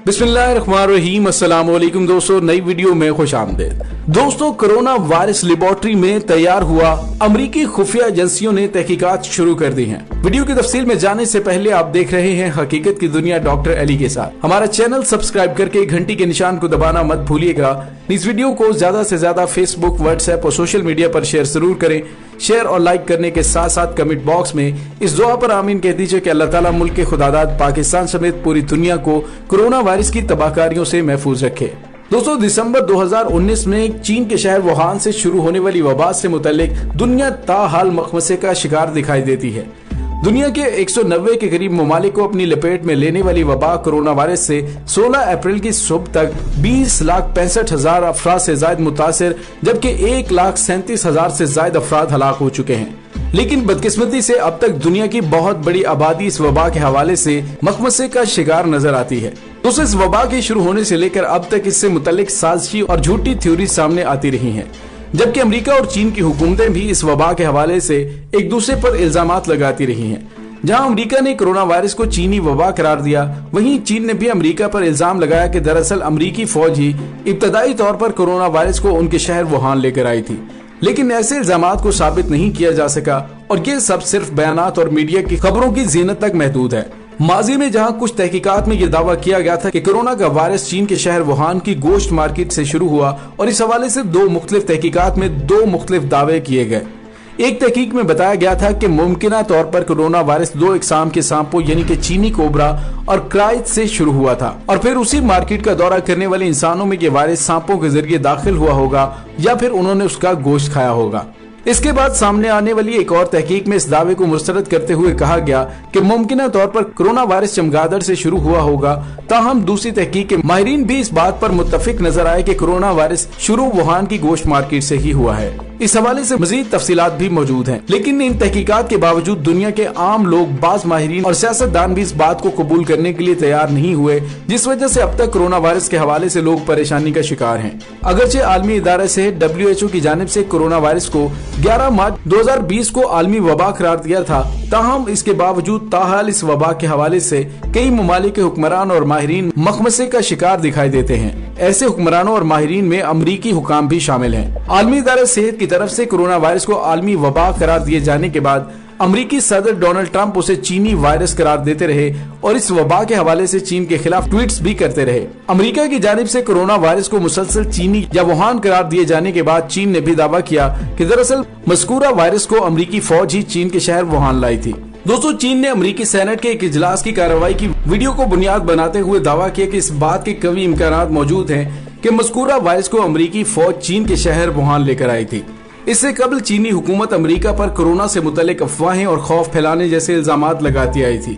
बिस्मिल्लाहिर्रहमानिर्रहीम। अस्सलाम वालेकुम दोस्तों, नई वीडियो में खुशामदीद। दोस्तों, कोरोना वायरस लेबोरेटरी में तैयार हुआ। अमरीकी खुफिया एजेंसियों ने तहकीकात शुरू कर दी हैं। वीडियो की तफसील में जाने से पहले आप देख रहे हैं हकीकत की दुनिया डॉक्टर अली के साथ। हमारा चैनल सब्सक्राइब करके घंटी के निशान को दबाना मत भूलिएगा। इस वीडियो को ज्यादा से ज्यादा फेसबुक, व्हाट्सएप और सोशल मीडिया पर शेयर जरूर करें। शेयर और लाइक करने के साथ साथ कमेंट बॉक्स में इस दुआ पर आमीन कह दीजिए कि अल्लाह ताला मुल्क के खुदादाद पाकिस्तान समेत पूरी दुनिया को कोरोना वायरस की तबाहकारियों से महफूज रखे। दोस्तों, दिसंबर 2019 में चीन के शहर वुहान से शुरू होने वाली वबा से मुतल्लिक दुनिया ताहाल मखमसे का शिकार दिखाई देती है। दुनिया के 190 के करीब ममालिक को अपनी लपेट में लेने वाली वबा कोरोना वायरस से 16 अप्रैल की सुबह तक 20,65,000 अफराद से ज्यादा मुतासिर, जबकि 1,37,000 से ज्यादा अफराद हलाक हो चुके हैं। लेकिन बदकिस्मती से अब तक दुनिया की बहुत बड़ी आबादी इस वबा के हवाले से मखमसे का शिकार नजर आती है। दोस्तों, इस वबा के शुरू होने से लेकर अब तक इससे मुतल्लिक साजिशी और झूठी थ्योरी सामने आती रही हैं, जबकि अमेरिका और चीन की हुकूमतें भी इस वबा के हवाले से एक दूसरे पर इल्जामात लगाती रही हैं। जहां अमेरिका ने कोरोना वायरस को चीनी वबा करार दिया, वहीं चीन ने भी अमेरिका पर इल्जाम लगाया कि दरअसल अमेरिकी फौज ही इब्तदाई तौर पर कोरोना वायरस को उनके शहर वुहान लेकर आई थी। लेकिन ऐसे इल्जामात को साबित नहीं किया जा सका और ये सब सिर्फ बयानात और मीडिया की खबरों की जीनत तक महदूद है। माजी में जहां कुछ तहकीकात में ये दावा किया गया था कि कोरोना का वायरस चीन के शहर वुहान की गोश्त मार्केट से शुरू हुआ, और इस हवाले से दो मुख्तलिफ तहकीकात में दो मुख्तलिफ दावे किए गए। एक तहकीक में बताया गया था कि मुमकिना तौर पर कोरोना वायरस दो इकसाम के सांपों यानी कि चीनी कोबरा और क्राइट से शुरू हुआ था, और फिर उसी मार्केट का दौरा करने वाले इंसानों में ये वायरस सांपों के जरिए दाखिल हुआ होगा या फिर उन्होंने उसका गोश्त खाया होगा। इसके बाद सामने आने वाली एक और तहकीक में इस दावे को मुस्तरद करते हुए कहा गया कि मुमकिना तौर पर कोरोना वायरस चमगादड़ से शुरू हुआ होगा। ताहम दूसरी तहकीक के माहिरीन भी इस बात पर मुत्तफिक नजर आए कि कोरोना वायरस शुरू वुहान की गोश्त मार्केट से ही हुआ है। इस हवाले से मजीद तफसीलात भी मौजूद हैं, लेकिन इन तहकीकात के बावजूद दुनिया के आम लोग, बाज माहिरीन और सियासतदान भी इस बात को कबूल करने के लिए तैयार नहीं हुए, जिस वजह से अब तक कोरोना वायरस के हवाले से लोग परेशानी का शिकार हैं। अगरचे आलमी इदारा सेहत WHO की जानिब से कोरोना वायरस को 11 मार्च 2020 को आलमी वबा करार दिया था, ताहम इसके बावजूद ताहाल इस वबा के हवाले से कई ममालिक के हुक्मरान और माहिरीन मखमसे का शिकार दिखाई देते हैं। ऐसे हुक्मरानों और माहिरीन में अमरीकी हुकाम भी शामिल हैं। आलमी इदारा सेहत की तरफ से कोरोना वायरस को आलमी वबा करार दिए जाने के बाद अमरीकी सदर डोनाल्ड ट्रंप उसे चीनी वायरस करार देते रहे और इस वबा के हवाले से चीन के खिलाफ ट्वीट्स भी करते रहे। अमेरिका की जानिब से कोरोना वायरस को मुसलसल चीनी या वुहान करार दिए जाने के बाद चीन ने भी दावा किया कि दरअसल मज़कूरा वायरस को अमरीकी फौज ही चीन के शहर वुहान लाई थी। दोस्तों, चीन ने अमेरिकी सेनेट के एक इजलास की कार्रवाई की वीडियो को बुनियाद बनाते हुए दावा किया कि इस बात के कवी इम्कानात मौजूद हैं कि मज़कूरा वायरस को अमरीकी फौज चीन के शहर वुहान लेकर आई थी। इससे कबल चीनी हुकूमत अमेरिका पर कोरोना से मुतल्लिक अफवाहें और खौफ फैलाने जैसे इल्जामात लगाती आई थी।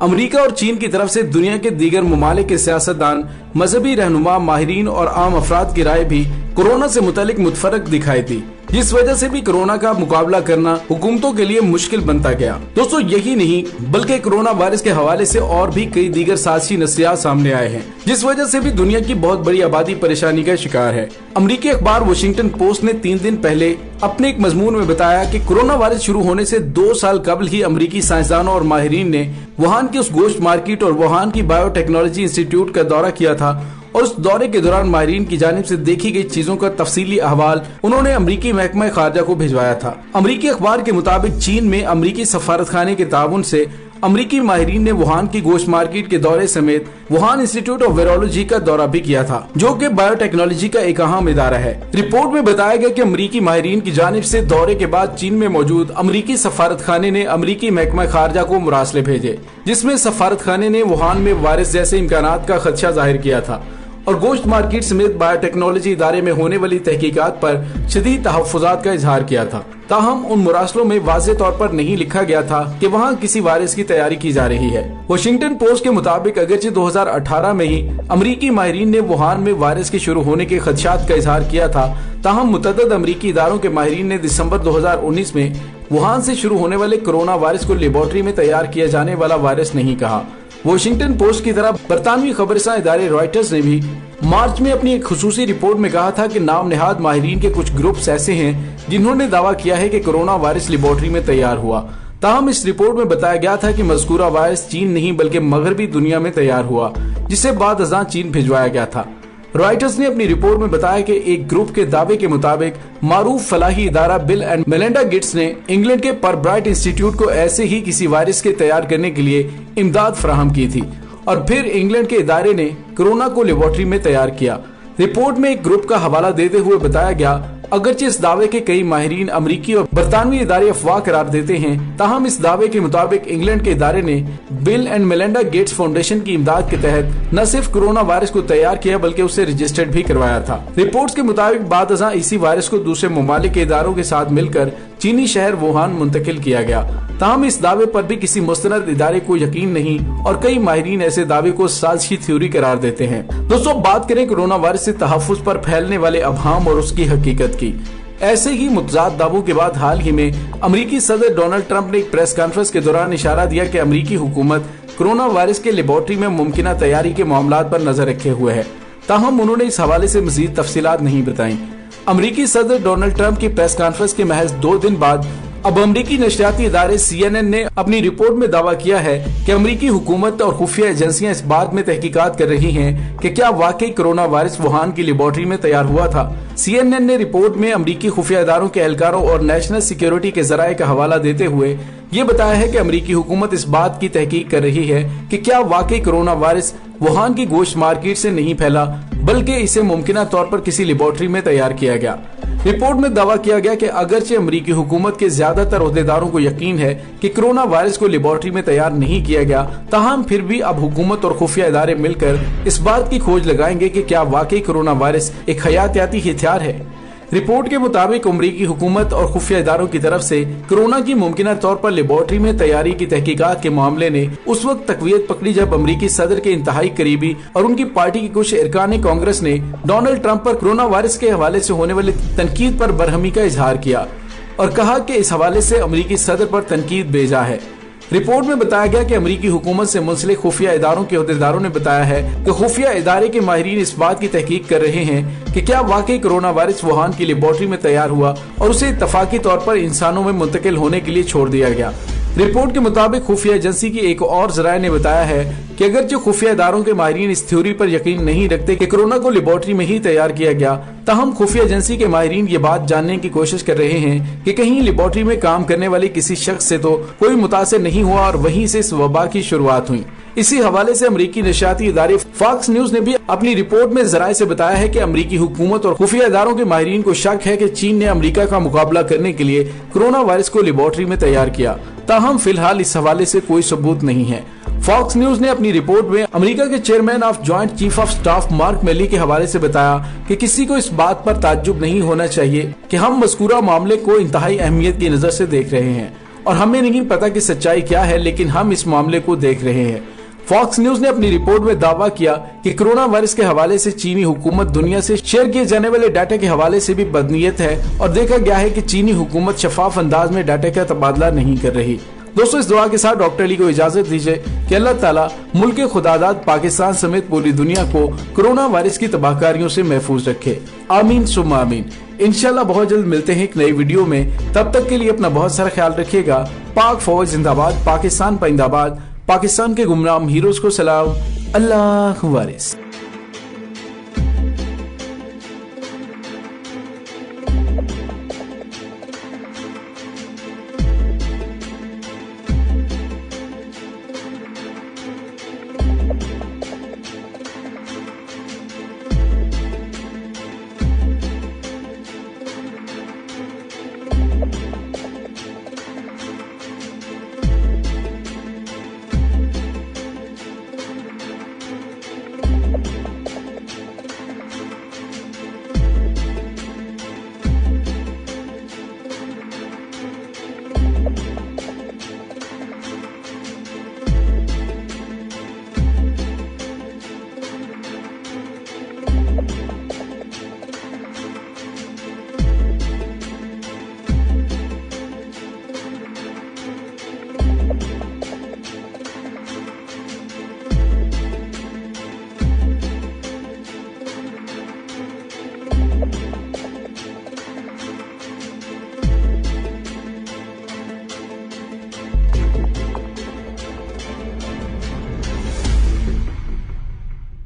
अमेरिका और चीन की तरफ से दुनिया के दीगर ममालिक के सियासतदान, मजहबी रहनुमा, माहिरीन और आम अफराद की राय भी कोरोना से मुतल्लिक मुतफरक दिखाई दी, जिस वजह से भी कोरोना का मुकाबला करना हुकूमतों के लिए मुश्किल बनता गया। दोस्तों, यही नहीं बल्कि कोरोना वायरस के हवाले से और भी कई दीगर साजिशी नज़रियात सामने आए हैं, जिस वजह से भी दुनिया की बहुत बड़ी आबादी परेशानी का शिकार है। अमेरिकी अखबार वाशिंगटन पोस्ट ने 3 दिन पहले अपने एक मजमून में बताया कि कोरोना वायरस शुरू होने से 2 साल कबल ही अमेरिकी साइंसदानों और माहिरीन ने वुहान की उस गोश्त मार्केट और वुहान की बायोटेक्नोलॉजी इंस्टीट्यूट का दौरा किया था, और उस दौरे के दौरान माहिरीन की जानिब से देखी गई चीजों का तफसीली अहवाल उन्होंने अमरीकी महकमा खारजा को भिजवाया था। अमरीकी अखबार के मुताबिक चीन में अमरीकी सफारतखाने के ताउन से अमरीकी माहिरीन ने वुहान की गोश्त मार्केट के दौरे समेत वुहान इंस्टीट्यूट ऑफ वायरोलॉजी का दौरा भी किया था, जो कि बायोटेक्नोलॉजी का एक अहम इदारा है। रिपोर्ट में बताया गया कि अमरीकी माहिरीन की जानिब से दौरे के बाद चीन में मौजूद अमरीकी सफारतखाने ने अमरीकी महकमा खारजा को मुरासले भेजे, जिसमें सफारतखाने ने वुहान में वायरस जैसे इम्कानात का खदशा जाहिर किया था और गोश्त मार्केट समेत बायोटेक्नोलॉजी इदारे में होने वाली तहकीकात पर शदीद तहफ़्फ़ुज़ात का इजहार किया था। ताहम उन मुरासलों में वाज़ेह तौर पर नहीं लिखा गया था कि वहाँ किसी वायरस की तैयारी की जा रही है। वाशिंगटन पोस्ट के मुताबिक अगरचे 2018 में ही अमरीकी माहिरीन ने वुहान में वायरस के शुरू होने के खदशात का इजहार किया था, ताहम मुतअद्दिद अमरीकी इदारों के माहिरीन ने दिसंबर 2019 में वुहान से शुरू होने वाले कोरोना वायरस को लेबोरेटरी में तैयार किया जाने वाला वायरस नहीं कहा। वाशिंगटन पोस्ट की तरह बरतानवी खबरसां इदारे रॉयटर्स ने भी मार्च में अपनी एक खुसूसी रिपोर्ट में कहा था कि नाम नेहाद माहिरीन के कुछ ग्रुप्स ऐसे हैं जिन्होंने दावा किया है कि कोरोना वायरस लेबोरेटरी में तैयार हुआ, ताहम इस रिपोर्ट में बताया गया था कि मज़कूरा वायरस चीन नहीं बल्कि मगरबी दुनिया में तैयार हुआ, जिसे बाद अज़ां चीन भिजवाया गया था। रॉयटर्स ने अपनी रिपोर्ट में बताया कि एक ग्रुप के दावे के मुताबिक मारूफ फलाही इदारा बिल एंड मेलिंडा गेट्स ने इंग्लैंड के परब्राइट इंस्टीट्यूट को ऐसे ही किसी वायरस के तैयार करने के लिए इमदाद फराहम की थी और फिर इंग्लैंड के इदारे ने कोरोना को लेबोरेटरी में तैयार किया। रिपोर्ट में एक ग्रुप का हवाला देते हुए बताया गया, अगरचे इस दावे के कई माहिरीन अमरीकी और बरतानवी इदारे अफवाह करार देते हैं, ताहम इस दावे के मुताबिक इंग्लैंड के इदारे ने bill and Melinda Gates foundation की इमदाद के तहत न सिर्फ कोरोना वायरस को तैयार किया बल्कि उसे रजिस्टर्ड भी करवाया था। रिपोर्ट्स के मुताबिक बाद अज़ां इसी वायरस को दूसरे ममालिक के इदारों के साथ मिलकर चीनी शहर वुहान मुंतकिल किया गया। ताहम इस दावे पर भी किसी मुस्तनद इदारे को यकीन नहीं और कई माहिरीन ऐसे दावे को साजिशी थ्योरी करार देते हैं। दोस्तों, बात करें कोरोना वायरस से तहफ्फुज पर फैलने वाले अबहाम और उसकी हकीकत की। ऐसे ही मुतजाद दावों के बाद हाल ही में अमरीकी सदर डोनाल्ड ट्रंप ने एक प्रेस कॉन्फ्रेंस के दौरान इशारा दिया कि अमरीकी हुकूमत कोरोना वायरस के लेबोरेटरी में मुमकिन तैयारी के मामलात पर नजर रखे हुए है। ताहम उन्होंने इस हवाले से मजीद तफसीलात नहीं बताई। अमरीकी सदर डोनाल्ड ट्रंप की प्रेस कॉन्फ्रेंस के महज 2 दिन बाद अब अमरीकी नशरियाती इदारे CNN ने अपनी रिपोर्ट में दावा किया है कि अमरीकी हुकूमत और खुफिया एजेंसियां इस बात में तहकीकात कर रही हैं कि क्या वाकई कोरोना वायरस वुहान की लेबोरेटरी में तैयार हुआ था। CNN ने रिपोर्ट में अमरीकी खुफिया इदारों के एहलकारों और नेशनल सिक्योरिटी के जराये का हवाला देते हुए ये बताया है कि अमरीकी हुकूमत इस बात की तहकीक कर रही है कि क्या वाकई कोरोना वायरस वुहान की गोश्त मार्केट से नहीं फैला बल्कि इसे मुमकिन तौर पर किसी लेबोरेटरी में तैयार किया गया। रिपोर्ट में दावा किया गया कि अगरचे अमरीकी हुकूमत के ज्यादातर ओहदेदारों को यकीन है कि कोरोना वायरस को लेबोरेटरी में तैयार नहीं किया गया, ताहम फिर भी अब हुकूमत और खुफिया इदारे मिलकर इस बात की खोज लगाएंगे कि क्या वाकई कोरोना वायरस एक हयातियाती हथियार है। रिपोर्ट के मुताबिक अमरीकी हुकूमत और खुफिया इदारों की तरफ से कोरोना की मुमकिन तौर पर लेबोरेटरी में तैयारी की तहकीकात के मामले ने उस वक्त तकवीत पकड़ी जब अमरीकी सदर के इंतहाई करीबी और उनकी पार्टी के कुछ अरकान कांग्रेस ने डोनाल्ड ट्रंप पर कोरोना वायरस के हवाले से होने वाली तनकीद पर बरहमी का इजहार किया और कहा कि इस हवाले से अमरीकी सदर पर तनकीद बेजा है। रिपोर्ट में बताया गया कि अमरीकी हुकूमत से मुंसलिक खुफिया इदारों के ओहदेदारों ने बताया है कि खुफिया इदारे के माहिरीन इस बात की तहकीक कर रहे हैं कि क्या वाकई कोरोना वायरस वुहान की लेबोरेटरी में तैयार हुआ और उसे इत्तफाकी तौर पर इंसानों में मुंतकिल होने के लिए छोड़ दिया गया। रिपोर्ट के मुताबिक खुफिया एजेंसी की एक और जराये ने बताया है कि अगर जो खुफिया इदारों के माहिरीन इस थ्योरी पर यकीन नहीं रखते कि कोरोना को लेबोरेटरी में ही तैयार किया गया, ताहम खुफिया एजेंसी के माहिरीन ये बात जानने की कोशिश कर रहे हैं कि कहीं लेबोरेटरी में काम करने वाले किसी शख्स से तो कोई मुतासिर नहीं हुआ और वहीं से इस वबा की शुरुआत हुई। इसी हवाले से अमरीकी नशियाती इदारे फॉक्स न्यूज ने भी अपनी रिपोर्ट में जराये से बताया है कि अमरीकी हुकूमत और खुफिया इदारों के माहिरीन को शक है कि चीन ने अमरीका का मुकाबला करने के लिए कोरोना वायरस को लेबोरेटरी में तैयार किया, ताहम फिलहाल इस हवाले से कोई सबूत नहीं है। फॉक्स न्यूज ने अपनी रिपोर्ट में अमेरिका के chairman of joint chief of staff mark मेली के हवाले से बताया कि किसी को इस बात पर ताज्जुब नहीं होना चाहिए कि हम मज़कूरा मामले को इंतहाई अहमियत की नजर से देख रहे हैं और हमें नहीं पता कि सच्चाई क्या है, लेकिन हम इस मामले को देख रहे हैं। फॉक्स न्यूज ने अपनी रिपोर्ट में दावा किया कि कोरोना वायरस के हवाले से चीनी हुकूमत दुनिया से शेयर किए जाने वाले डाटा के हवाले से भी बदनीयत है और देखा गया है कि चीनी हुकूमत शफाफ अंदाज में डाटा का तबादला नहीं कर रही। दोस्तों, इस दुआ के साथ डॉक्टर अली को इजाजत दीजिए कि अल्लाह ताला मुल्क खुदादाद पाकिस्तान समेत पूरी दुनिया को कोरोना वायरस की तबाहकारियों से महफूज रखे। आमीन सुम्मा आमीन। इंशाल्लाह बहुत जल्द मिलते हैं एक नई वीडियो में। तब तक के लिए अपना बहुत सारा ख्याल रखिएगा। पाक फौज जिंदाबाद, पाकिस्तान पाइंदाबाद, पाकिस्तान के गुमनाम हीरोज को सलाम। अल्लाह वारिस।